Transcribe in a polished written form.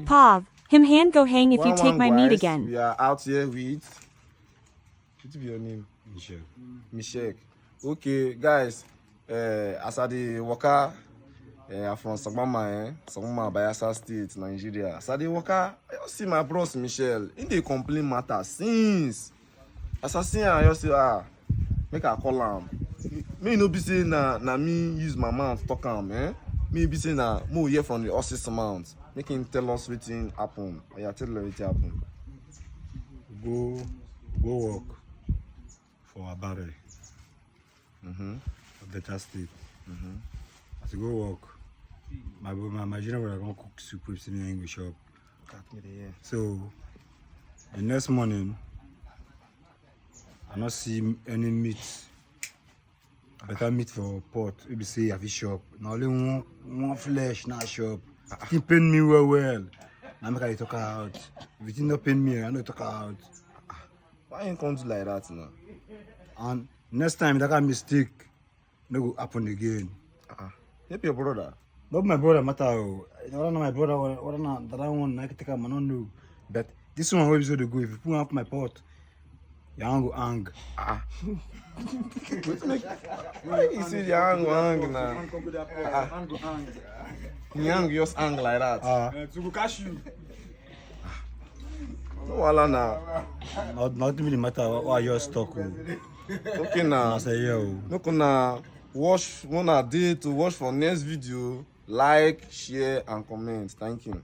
Pav, him hand go hang if you take my meat guys, again. we are out here with. What be your name? Michelle. Michelle. Okay, guys. As I the worker, I'm from Sagmama, Sagmama, Bayelsa State, Nigeria. As I the worker, I just see my bros Michelle in the complaint matter since. As I see her, I just say make her call am. Me no be say na me use my mouth talk am, eh? Me be say na mo hear from the horse's mouth. Make him tell us wetin happen. Oya tell us wetin happen. Go work for Abare. Better state. As you go work, my junior brother gonna cook soup with me in English shop. So the next morning, I not see any meat. Better meat for pot. We be say have a shop. Now only one flesh na shop. It pain me well. Now make I talk out. If it not pain me, I no talk out. Why you come do like that now? And next time that kind of mistake no go happen again. Help your brother. Not my brother matter. What my brother? What not that one? I can take him. I don't know. But this one always to go. If you put up my pot, you don't go hang. Why you say the hang now? You hang just hang like that. To go catch you. No wala now. Not really matter what you talk. Okay now. I say yo. No kuna watch one day to watch for next video. Like, share and comment. Thank you.